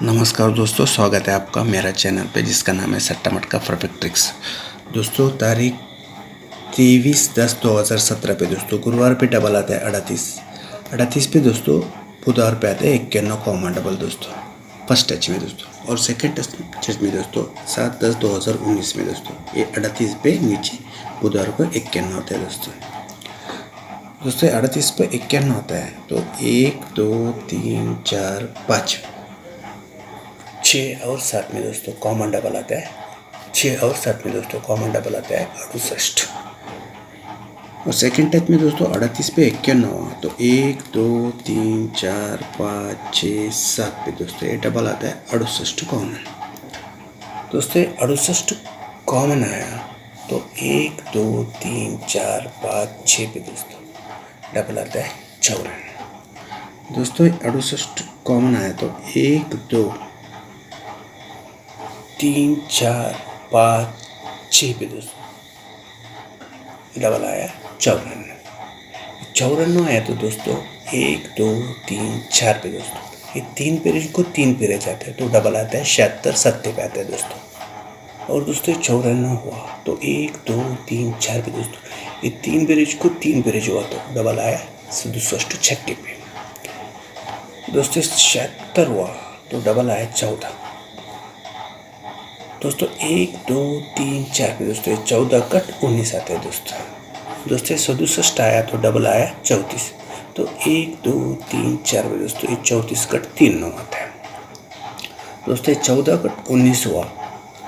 नमस्कार दोस्तों, स्वागत है आपका मेरा चैनल पे जिसका नाम है सट्टा मटका परफेक्ट ट्रिक्स। दोस्तों तारीख 23/10/2017 पे दोस्तों गुरुवार पे डबल आता है 38 पे दोस्तों। बुधवार पे आता है 51 कॉमन डबल दोस्तों फर्स्ट टच में दोस्तों, और सेकंड टच में दोस्तों 7/10/2019 में दोस्तों ये 38 पे नीचे बुधवार को 51 होता है दोस्तों। 38 पे 51 होता है तो 1 2 3 4 5 6 और 7 में दोस्तों कॉमन डबल आता है। 6 और 7 में दोस्तों कॉमन डबल आता है 68। और सेकंड टच में दोस्तों 38 पे 51 हुआ तो 1 2 3 4 5 6 7 पे दोस्तों ये डबल आता है 68 कॉमन। दोस्तों 68 कॉमन आया तो 1 2 3 4 5 6 पे दोस्तों डबल आता है 54। दोस्तों 68 कॉमन आया तो 1 2 3 4 5 6 पे दोस्तों डबल आया 54 आया तो दोस्तों 1 2 3 4 पे दोस्तों ये 3 पेरेज को 3 पेरेज आता है तो डबल आता है 76 70 पे आता है दोस्तों। और दोस्तों 54 हुआ तो 1 2 3 4 पे दोस्तों ये 3 पेरेज को 3 पेरेज हुआ तो डबल आया 67 36 पे। दोस्तों 76 हुआ तो डबल आया 14। दोस्तों 1 2 3 4 पे दोस्तों 14 कट 19 आता है दोस्तों। 67 आया तो डबल आया 34 तो 1 2 3 4 पे दोस्तों 34 कट 3 9 आता है दोस्तों। 14 कट 19 हुआ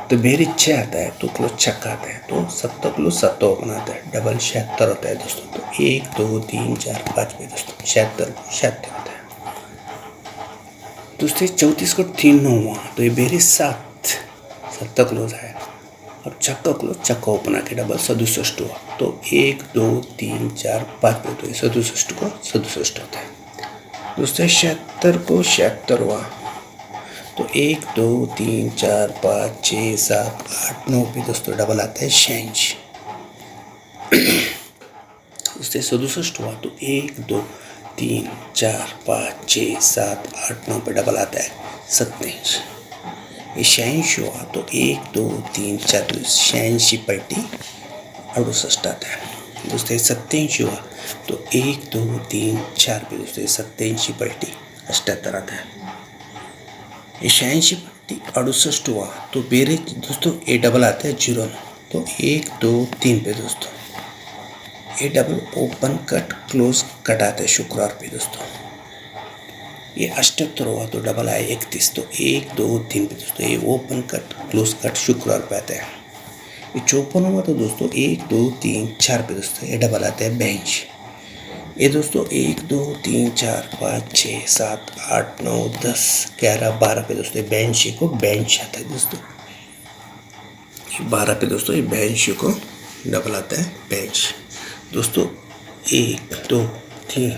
तो बेरी 6 आता है तो क्लोज छक्का आता है तो 7 क्लोज 7 बनाता है डबल 76 होता है दोस्तों। तो 1 2 3 4 5 पे दोस्तों 76 होता है दोस्तों। 34 कट 3 9 हुआ तो ये बेरी 7 क्लोज है और छक्का ओपन आके डबल 67 हुआ तो 1 2 3 4 5 पे तो 67 को 67 होता है दोस्तों। 76 को 76 हुआ तो 1 2 3 4 5 6 7 8 9 पे दोस्तों डबल आता है 86। दोस्तों 67 हुआ तो 1 2 3 4 5 6 7 8 9 पे डबल आता है 27। 86 हुआ तो 1 2 3 4 86 पलटी 68 आता है दोस्तों। 87 हुआ तो 1 2 3 4 पे दोस्तों 87 पलटी 78 आता है। 86 पलटी 68 हुआ तो बेरे दोस्तों ए डबल आता है 0 तो 1 2 3 पे दोस्तों A double open cut close cut आता है शुक्रवार पे दोस्तों। ये 78 हुआ तो डबल आया 31 तो 1 2 3 पे दोस्तों ये ओपन कट क्लोज कट शुक्रवार पे आता है। ये 54 हुआ तो दोस्तों 1 2 3 4 पे दोस्तों ये डबल आता है 82। ये दोस्तों 1 2 3 4 5 6 7 8 9 10 11 12 पे दोस्तों 82 को 82 आता है दोस्तों। 12 पे दोस्तों ये 82 को डबल आता है 82 दोस्तों। 1 2 3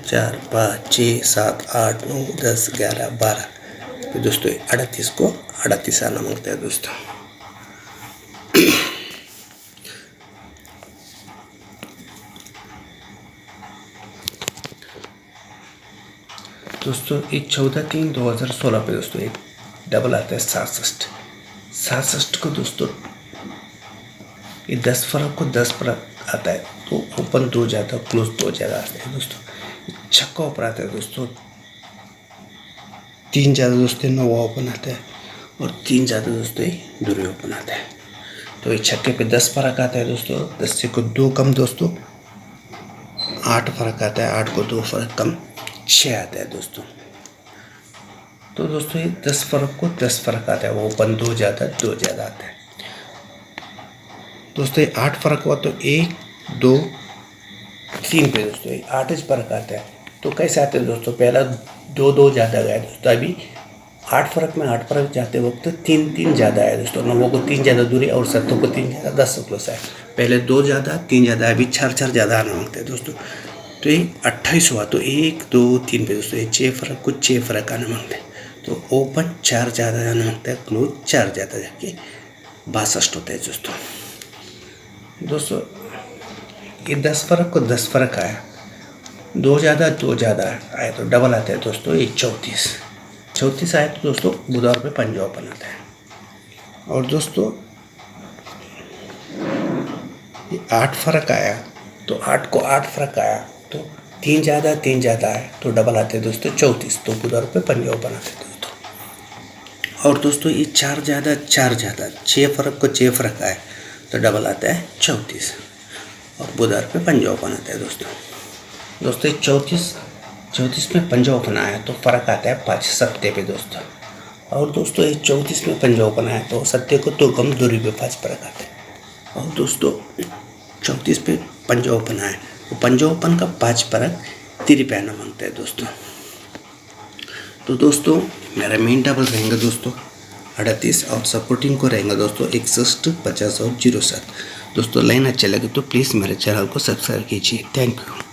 4 5 6 7 8 9 10 11 12 फिर दोस्तों 38 को 38 आना मांगता है दोस्तों। दोस्तों ये 14/3/2016 पे दोस्तों एक डबल आता है 67 को दोस्तों ये 10 फरक को 10 फरक आता है तो ओपन 2 ज़्यादा क्लोज 2 ज़्यादा आता है दोस्तों। छक्का ऊपर आता है दोस्तों 3 ज़्यादा दोस्तों 9 ओपन आता है और 3 ज़्यादा दोस्तों दूरी ओपन आता है तो ये छक्के पे 10 फर्क आता है दोस्तों। 10 से को 2 कम दोस्तों 8 फर्क आता है 8 को 2 फर्क कम 6 आता है दोस्तों। तो दोस्तों ये 10 फर्क को 10 फर्क आता है वो ओपन 2 ज़्यादा आता है दोस्तों। 8 फर्क हुआ तो 1 2 3 पे दोस्तों 8 फर्क आता है तो कैसे आते हैं दोस्तों। पहला 2 2 ज़्यादा गया दोस्तों। अभी 8 फर्क जाते वक्त 3 3 ज़्यादा आया दोस्तों। 9 को 3 ज़्यादा दूरी और 7 को 3 ज़्यादा 10 क्लोज है। पहले 2 ज़्यादा 3 ज़्यादा अभी 4 4 ज़्यादा आना मांगते हैं दोस्तों। तो ये 28 हुआ तो 1 2 3 पे दोस्तों ये 6 फर्क को 6 फर्क आना मांगते हैं तो ओपन 4 ज़्यादा आना मांगता है क्लोज 4 ज़्यादा जाके 62 होता है दोस्तों। ये 10 फर्क को 10 फर्क आया 2 ज़्यादा आया तो डबल आता है दोस्तों ये 34। 34 आया तो दोस्तों बुधवार पे पंजा ओपन आता है। और दोस्तों ये 8 फर्क आया तो 8 को 8 फर्क आया तो 3 ज़्यादा है तो डबल आते हैं दोस्तों 34, तो बुधवार पे पंजा ओपन आते हैं दोस्तों। और दोस्तों ये 4 ज़्यादा 6 फर्क को 6 फर्क आया तो डबल आता है 34 और बुधवार पे पंजा ओपन आता है दोस्तों। ये 34 में पंजा ओपन आया तो फर्क आता है 5 सत्ते पे दोस्तों। और दोस्तों ये 34 में पंजा ओपन आया तो सत्ते को 2 कम दूरी पे 5 फर्क आता है। और दोस्तों 34 पे पंजा ओपन आया तो पंजा ओपन का 5 फर्क 3 पैना मांगता है दोस्तों। तो दोस्तों मेरा मेन डबल रहेंगे दोस्तों 38 और सपोर्टिंग को रहेंगे दोस्तों 61, 50 और 07। दोस्तों लाइन अच्छा लगे तो प्लीज़ मेरे चैनल को सब्सक्राइब कीजिए। Thank you.